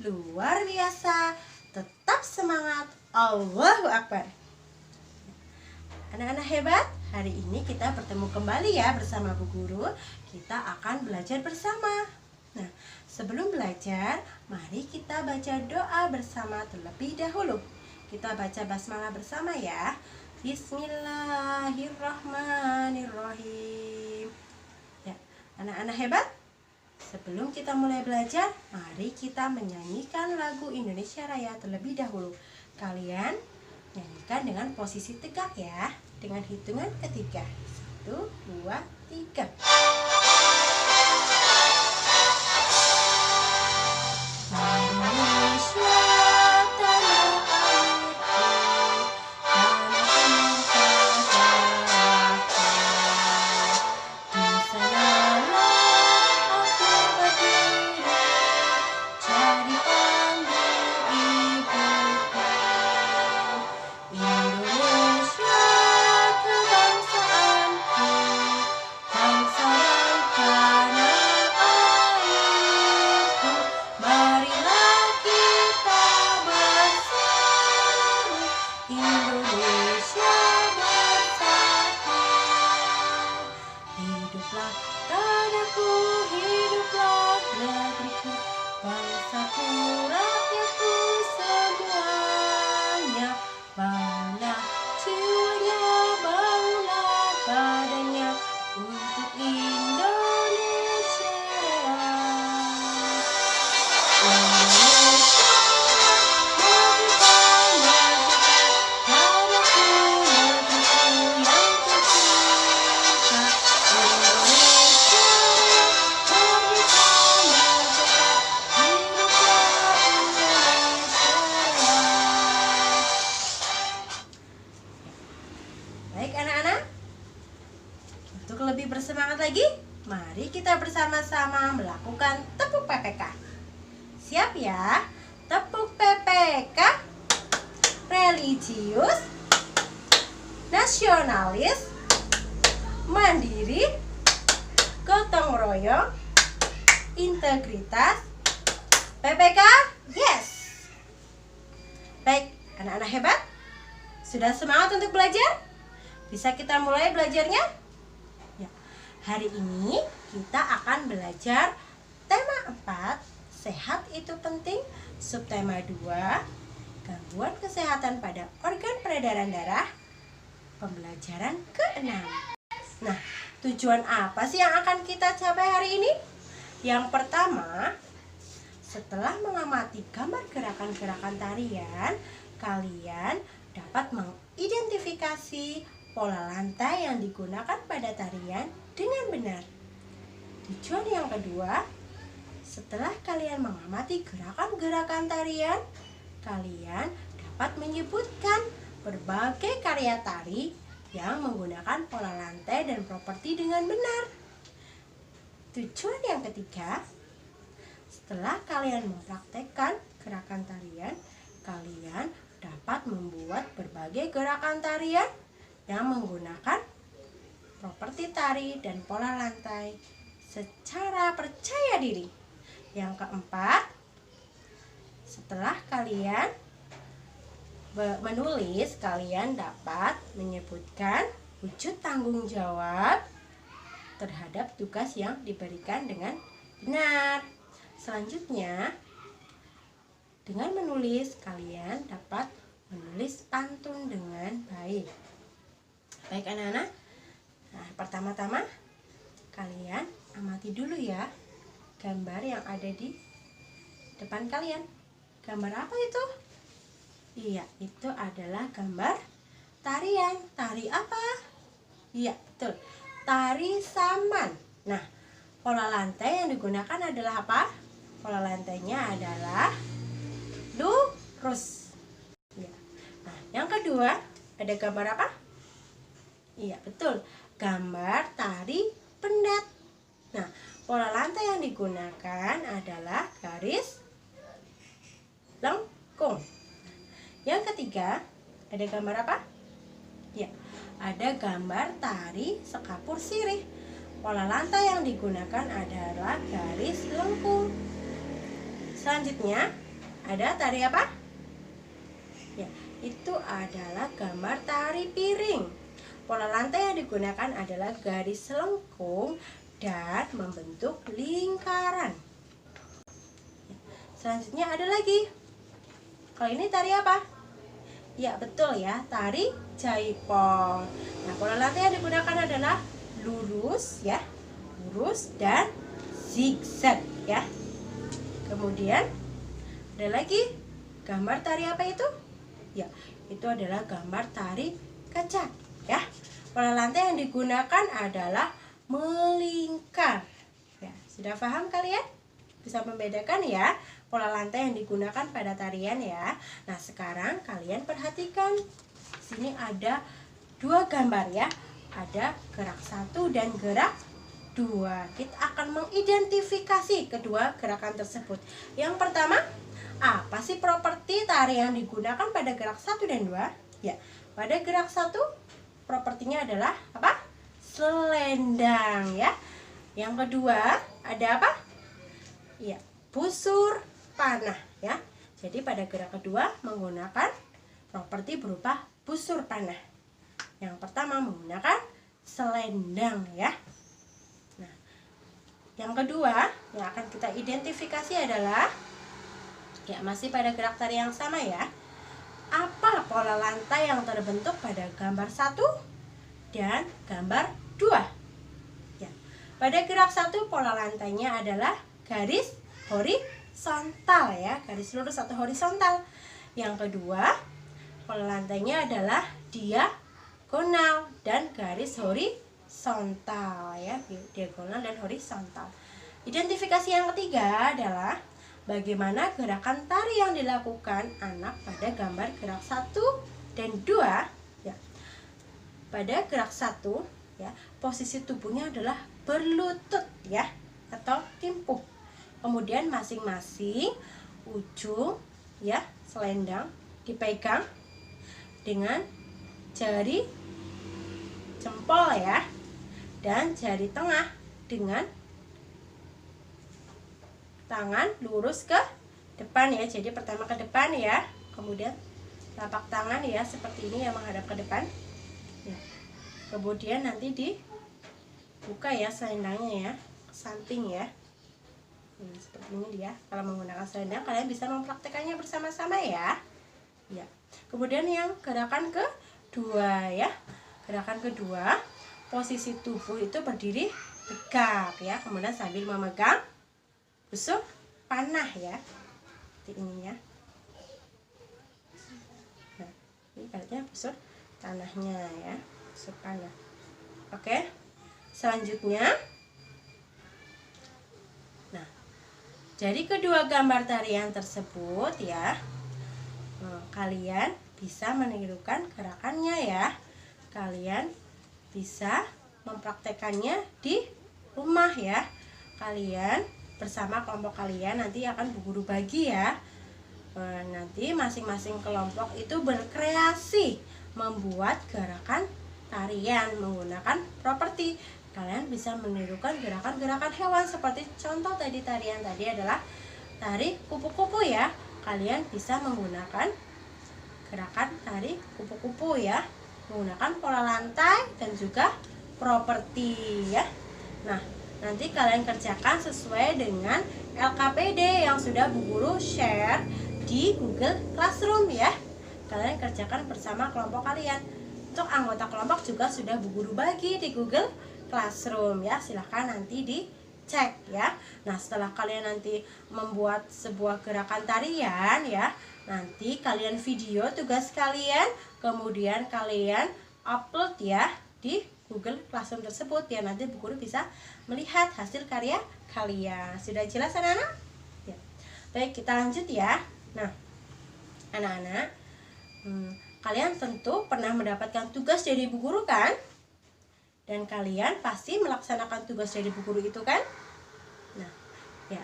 luar biasa. Tetap semangat. Allahu Akbar. Anak-anak hebat, hari ini kita bertemu kembali ya bersama Bu Guru. Kita akan belajar bersama. Nah, sebelum belajar, mari kita baca doa bersama terlebih dahulu. Kita baca basmalah bersama ya. Bismillahirrahmanirrahim. Ya, anak-anak hebat, sebelum kita mulai belajar, mari kita menyanyikan lagu Indonesia Raya terlebih dahulu. Kalian nyanyikan dengan posisi tegak ya, dengan hitungan ketiga. 1, 2, 3. Indonesia tanah airku, tanah berkah. Di sanalah aku berdiri, jadi panggil ibuku. Indonesia kebangsaanku, bangsa dan tanah airku. Marilah kita bersatu, Indonesia bersatu. Hiduplah tanahku, hiduplah negeriku, bangsaku, rakyatku semuanya. Bangunlah jiwanya, bangunlah badannya untuk Indonesia Raya. Indonesia merdeka, merdeka, tanahku, negeriku yang kucinta. Indonesia Raya, merdeka, merdeka, hiduplah Indonesia Raya. Baik anak-anak, untuk lebih bersemangat lagi, mari kita bersama-sama melakukan tepuk PPK. Siap ya? Tepuk PPK. Religius, nasionalis, mandiri, gotong royong, integritas. PPK, yes. Baik, anak-anak hebat, sudah semangat untuk belajar? Bisa kita mulai belajarnya? Ya. Hari ini kita akan belajar tema 4, sehat itu penting, subtema 2, gangguan kesehatan pada organ peredaran darah, pembelajaran ke-6. Nah, tujuan apa sih yang akan kita capai hari ini? Yang pertama, setelah mengamati gambar gerakan-gerakan tarian, kalian dapat mengidentifikasi pola lantai yang digunakan pada tarian dengan benar. Tujuan yang kedua, setelah kalian mengamati gerakan-gerakan tarian, kalian dapat menyebutkan berbagai karya tari yang menggunakan pola lantai dan properti dengan benar. Tujuan yang ketiga, setelah kalian mempraktekkan gerakan tarian, kalian dapat membuat berbagai gerakan tarian yang menggunakan properti tari dan pola lantai secara percaya diri. Yang keempat, setelah kalian menulis, kalian dapat menyebutkan wujud tanggung jawab terhadap tugas yang diberikan dengan benar. Selanjutnya, dengan menulis, kalian dapat menulis pantun dengan baik. Baik anak-anak, nah pertama-tama kalian amati dulu ya gambar yang ada di depan kalian. Gambar apa itu? Iya, itu adalah gambar tarian. Tari apa? Iya, betul. Tari saman. Nah, pola lantai yang digunakan adalah apa? Pola lantainya adalah lurus. Ya. Nah, yang kedua, ada gambar apa? Iya, betul. Gambar tari pendat. Nah, pola lantai yang digunakan adalah garis lengkung. Yang ketiga, ada gambar apa? Ya, ada gambar tari sekapur sirih. Pola lantai yang digunakan adalah garis lengkung. Selanjutnya, ada tari apa? Ya, itu adalah gambar tari piring. Pola lantai yang digunakan adalah garis selengkung dan membentuk lingkaran. Selanjutnya ada lagi. Kalau ini tari apa? Ya, betul ya, tari jaipong. Nah, pola lantai yang digunakan adalah lurus ya, lurus dan zigzag ya. Kemudian ada lagi gambar tari apa itu? Ya, itu adalah gambar tari kecak ya. Pola lantai yang digunakan adalah melingkar. Ya, sudah paham kalian? Bisa membedakan ya pola lantai yang digunakan pada tarian ya. Nah, sekarang kalian perhatikan. Sini ada dua gambar ya. Ada gerak 1 dan gerak 2. Kita akan mengidentifikasi kedua gerakan tersebut. Yang pertama, apa sih properti tari yang digunakan pada gerak 1 dan 2? Ya, pada gerak 1 propertinya adalah apa? Selendang ya. Yang kedua, ada apa? Ya, busur panah ya. Jadi pada gerak kedua menggunakan properti berupa busur panah. Yang pertama menggunakan selendang ya. Nah, yang kedua yang akan kita identifikasi adalah ya, masih pada gerak tari yang sama ya. Apa pola lantai yang terbentuk pada gambar 1 dan gambar 2? Ya. Pada gerak 1 pola lantainya adalah garis horizontal ya, garis lurus atau horizontal. Yang kedua, pola lantainya adalah diagonal dan garis horizontal ya, diagonal dan horizontal. Identifikasi yang ketiga adalah bagaimana gerakan tari yang dilakukan anak pada gambar gerak 1 dan 2 ya. Pada gerak 1 ya, posisi tubuhnya adalah berlutut ya atau timpuh. Kemudian masing-masing ujung ya selendang dipegang dengan jari jempol ya, dan jari tengah dengan tangan lurus ke depan ya. Jadi pertama ke depan ya, kemudian telapak tangan ya seperti ini yang menghadap ke depan ya. Kemudian nanti dibuka ya selendangnya ya ke samping ya. Seperti ini dia. Kalau menggunakan selendang kalian bisa mempraktekannya bersama-sama ya. Ya. Kemudian yang gerakan kedua ya. Gerakan kedua, posisi tubuh itu berdiri tegak ya, kemudian sambil memegang busur panah ya. Seperti ini ya. Nah, ini ibaratnya busur panahnya ya, busur panah. Oke. Selanjutnya, dari kedua gambar tarian tersebut ya, kalian bisa menirukan gerakannya ya. Kalian bisa mempraktekannya di rumah ya. Kalian bersama kelompok kalian nanti akan berguru bagi ya. Nanti masing-masing kelompok itu berkreasi membuat gerakan tarian menggunakan properti. Kalian bisa menirukan gerakan-gerakan hewan seperti contoh tadi tarian tadi adalah tari kupu-kupu ya. Kalian bisa menggunakan gerakan tari kupu-kupu ya, menggunakan pola lantai dan juga properti ya. Nah, nanti kalian kerjakan sesuai dengan LKPD yang sudah Bu Guru share di Google Classroom ya. Kalian kerjakan bersama kelompok kalian. Untuk anggota kelompok juga sudah Bu Guru bagi di Google Classroom ya, silahkan nanti dicek ya. Nah, setelah kalian nanti membuat sebuah gerakan tarian ya, nanti kalian video tugas kalian, kemudian kalian upload ya di Google Classroom tersebut ya. Nanti Bu Guru bisa melihat hasil karya kalian. Sudah jelas anak-anak? Ya. Baik, kita lanjut ya. Nah, anak-anak, kalian tentu pernah mendapatkan tugas dari Bu Guru kan? Dan kalian pasti melaksanakan tugas dari Bu Guru itu kan? Nah, ya,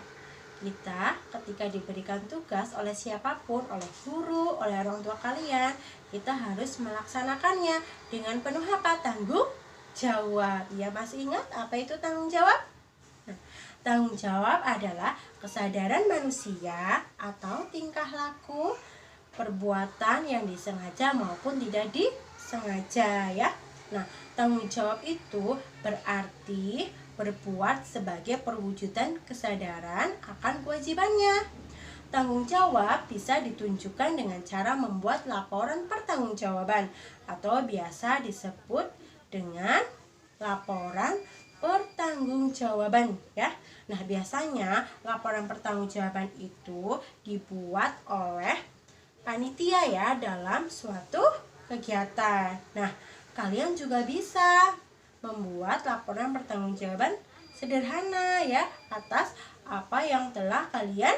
kita ketika diberikan tugas oleh siapapun, oleh guru, oleh orang tua kalian, kita harus melaksanakannya dengan penuh apa? Tanggung jawab. Ya, masih ingat apa itu tanggung jawab? Nah, Tanggung jawab adalah kesadaran manusia atau tingkah laku, perbuatan yang disengaja maupun tidak disengaja ya. Nah, tanggung jawab itu berarti berbuat sebagai perwujudan kesadaran akan kewajibannya. Tanggung jawab bisa ditunjukkan dengan cara membuat laporan pertanggungjawaban atau biasa disebut dengan laporan pertanggungjawaban ya. Nah, biasanya laporan pertanggungjawaban itu dibuat oleh panitia ya dalam suatu kegiatan. Nah, kalian juga bisa membuat laporan pertanggungjawaban sederhana ya atas apa yang telah kalian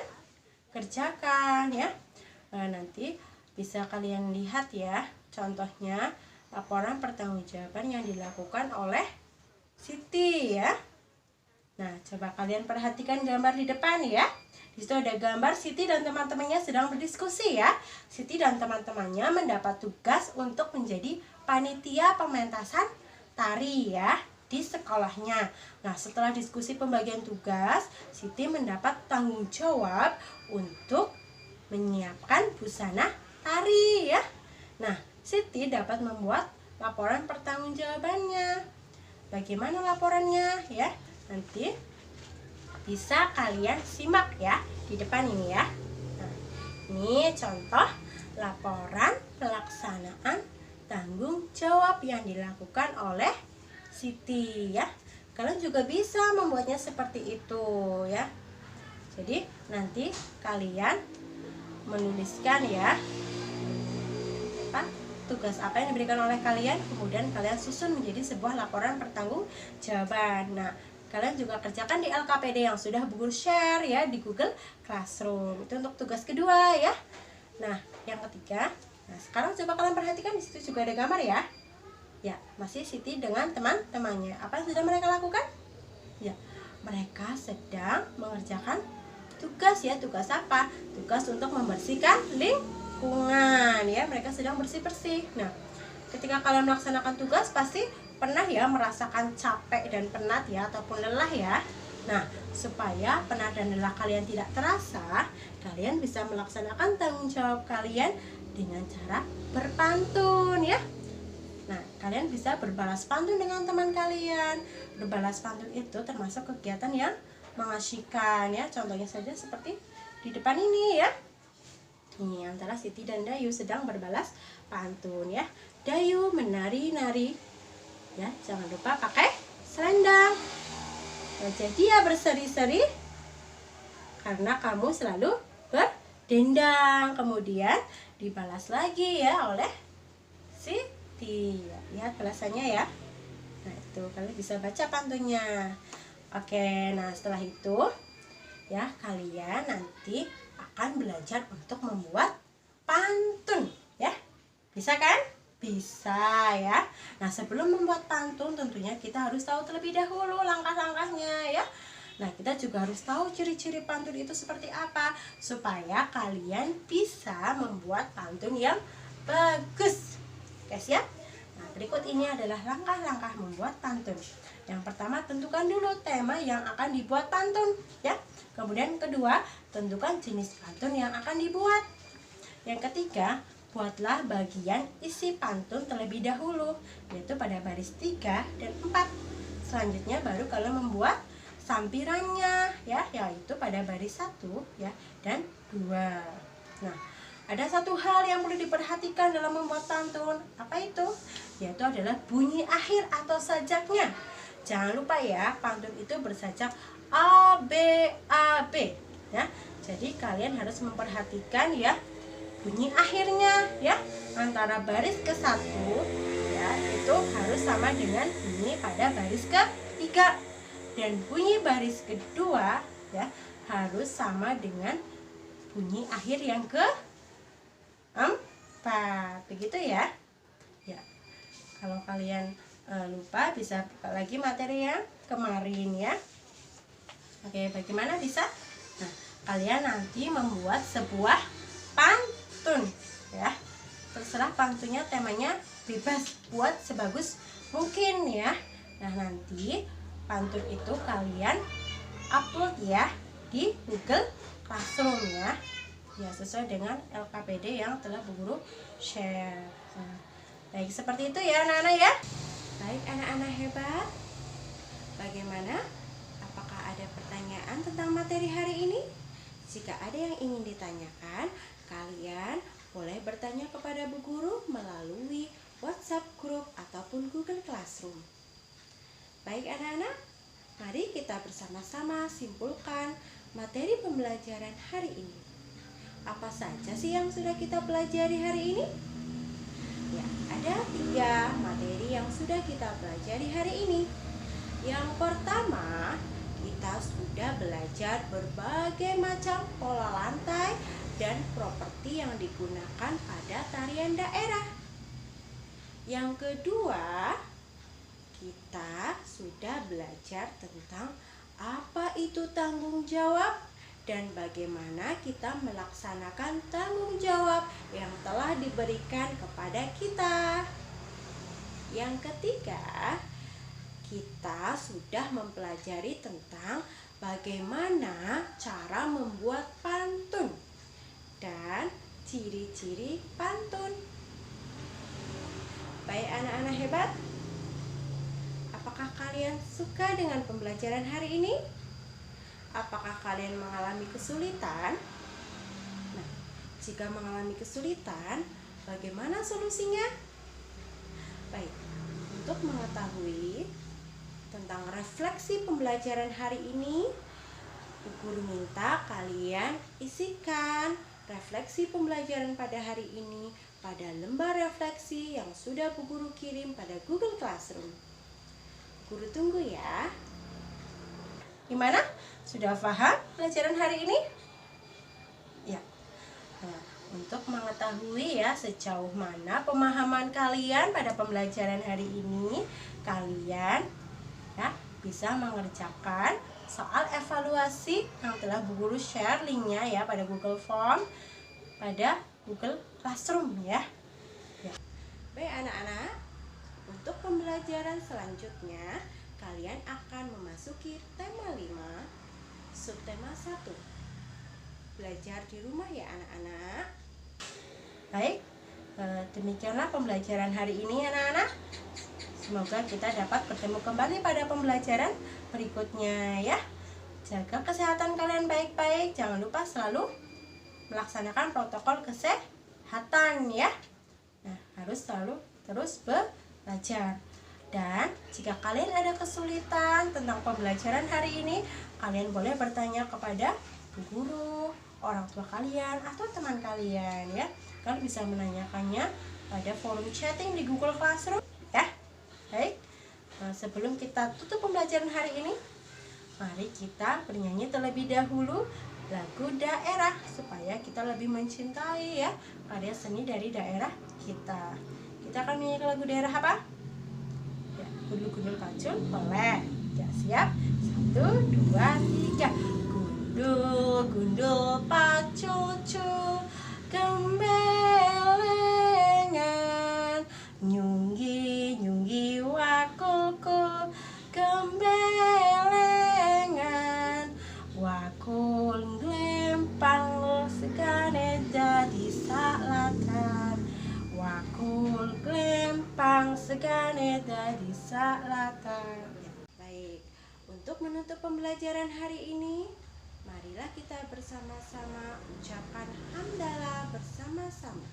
kerjakan ya. Nanti bisa kalian lihat ya contohnya laporan pertanggungjawaban yang dilakukan oleh Siti ya. Nah, coba kalian perhatikan gambar di depan ya. Di situ ada gambar Siti dan teman-temannya sedang berdiskusi ya. Siti dan teman-temannya mendapat tugas untuk menjadi panitia pementasan tari ya di sekolahnya. Nah, setelah diskusi pembagian tugas, Siti mendapat tanggung jawab untuk menyiapkan busana tari ya. Nah, Siti dapat membuat laporan pertanggungjawabannya. Bagaimana laporannya ya? Nanti bisa kalian simak ya di depan ini ya. Nah, ini contoh laporan pelaksanaan tanggung jawab yang dilakukan oleh Siti ya. Kalian juga bisa membuatnya seperti itu ya. Jadi nanti kalian menuliskan ya tugas apa yang diberikan oleh kalian, kemudian kalian susun menjadi sebuah laporan pertanggungjawaban. Nah, kalian juga kerjakan di LKPD yang sudah Bu share ya di Google Classroom. Itu untuk tugas kedua ya. Nah, yang ketiga, nah sekarang coba kalian perhatikan di situ juga ada gambar ya. Ya, masih Siti dengan teman-temannya. Apa yang sudah mereka lakukan? Ya, mereka sedang mengerjakan tugas ya. Tugas apa? Tugas untuk membersihkan lingkungan ya. Mereka sedang bersih-bersih. Nah, ketika kalian melaksanakan tugas pasti pernah ya merasakan capek dan penat ya ataupun lelah ya. Nah, supaya penat dan lelah kalian tidak terasa, kalian bisa melaksanakan tanggung jawab kalian dengan cara berpantun ya. Nah, kalian bisa berbalas pantun dengan teman kalian. Berbalas pantun itu termasuk kegiatan yang mengasyikkan ya. Contohnya saja seperti di depan ini ya. Ini antara Siti dan Dayu sedang berbalas pantun ya. Dayu menari-nari ya, jangan lupa pakai selendang. Wajah dia berseri-seri karena kamu selalu berdendang. Kemudian dibalas lagi ya oleh Siti. Lihat balasannya ya. Nah, itu kalian bisa baca pantunnya. Oke, nah setelah itu ya kalian nanti akan belajar untuk membuat pantun ya. Bisa kan? Bisa ya. Nah, sebelum membuat pantun tentunya kita harus tahu terlebih dahulu langkah-langkahnya ya. Nah, kita juga harus tahu ciri-ciri pantun itu seperti apa supaya kalian bisa membuat pantun yang bagus. Oke, siap? Nah, berikut ini adalah langkah-langkah membuat pantun. Yang pertama, tentukan dulu tema yang akan dibuat pantun ya. Kemudian kedua, tentukan jenis pantun yang akan dibuat. Yang ketiga, buatlah bagian isi pantun terlebih dahulu, yaitu pada baris 3 dan 4. Selanjutnya baru kalian membuat sampirannya ya, yaitu pada baris 1 ya dan 2. Nah, ada satu hal yang perlu diperhatikan dalam membuat pantun. Apa itu? Yaitu adalah bunyi akhir atau sajaknya. Jangan lupa ya, pantun itu bersajak A, B, A, B ya. Jadi kalian harus memperhatikan ya bunyi akhirnya ya. Antara baris ke-1 ya, itu harus sama dengan bunyi pada baris ke-3. Dan bunyi baris kedua ya harus sama dengan bunyi akhir yang ke-4. Begitu ya. Ya. Kalau kalian lupa bisa buka lagi materi yang kemarin ya. Oke, bagaimana bisa? Nah, kalian nanti membuat sebuah pantun ya. Terserah pantunnya, temanya bebas, buat sebagus mungkin ya. Nah, nanti pantun itu kalian upload ya di Google Classroom ya. Ya, sesuai dengan LKPD yang telah Bu Guru share. Nah, baik, seperti itu ya anak-anak ya. Baik anak-anak hebat. Bagaimana? Apakah ada pertanyaan tentang materi hari ini? Jika ada yang ingin ditanyakan, kalian boleh bertanya kepada Bu Guru melalui WhatsApp grup ataupun Google Classroom. Baik anak-anak, mari kita bersama-sama simpulkan materi pembelajaran hari ini. Apa saja sih yang sudah kita pelajari hari ini? Ya, ada 3 materi yang sudah kita pelajari hari ini. Yang pertama, kita sudah belajar berbagai macam pola lantai dan properti yang digunakan pada tarian daerah. Yang kedua, kita sudah belajar tentang apa itu tanggung jawab dan bagaimana kita melaksanakan tanggung jawab yang telah diberikan kepada kita. Yang ketiga, kita sudah mempelajari tentang bagaimana cara membuat pantun dan ciri-ciri pantun. Baik anak-anak hebat, apakah kalian suka dengan pembelajaran hari ini? Apakah kalian mengalami kesulitan? Nah, jika mengalami kesulitan, bagaimana solusinya? Baik, untuk mengetahui tentang refleksi pembelajaran hari ini, Bu Guru minta kalian isikan refleksi pembelajaran pada hari ini pada lembar refleksi yang sudah Bu Guru kirim pada Google Classroom. Bu Guru tunggu ya. Gimana? Sudah paham pelajaran hari ini? Ya. Nah, untuk mengetahui ya sejauh mana pemahaman kalian pada pembelajaran hari ini, kalian ya bisa mengerjakan soal evaluasi yang telah Bu Guru share linknya ya pada Google Form pada Google Classroom ya. Baik anak-anak, untuk pembelajaran selanjutnya kalian akan memasuki tema 5, subtema 1. Belajar di rumah ya anak-anak. Baik, demikianlah pembelajaran hari ini anak-anak. Semoga kita dapat bertemu kembali pada pembelajaran berikutnya ya. Jaga kesehatan kalian baik-baik. Jangan lupa selalu melaksanakan protokol kesehatan ya. Nah, harus selalu terus belajar. Dan jika kalian ada kesulitan tentang pembelajaran hari ini, kalian boleh bertanya kepada Bu Guru, orang tua kalian, atau teman kalian ya. Kalian bisa menanyakannya pada forum chatting di Google Classroom ya. Baik, sebelum kita tutup pembelajaran hari ini, mari kita bernyanyi terlebih dahulu lagu daerah supaya kita lebih mencintai ya karya seni dari daerah kita. Kita akan menyanyi lagu daerah apa? Ya, gundul-gundul pacul boleh. Ya, siap? 1, 2, 3. Gundul-gundul pacul cul gembelengan, nyunggi-nyunggi wakul-kul gembelengan, wakul glempang segane jadi salatan, wakul glempang segane jadi salatan. Baik, untuk menutup pembelajaran hari ini, marilah kita bersama-sama ucapkan hamdalah bersama-sama.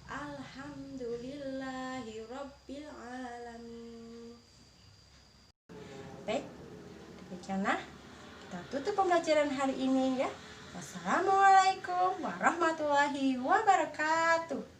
Alhamdulillahirabbil alamin. Baik, demikianlah kita tutup pembelajaran hari ini ya. Wassalamualaikum warahmatullahi wabarakatuh.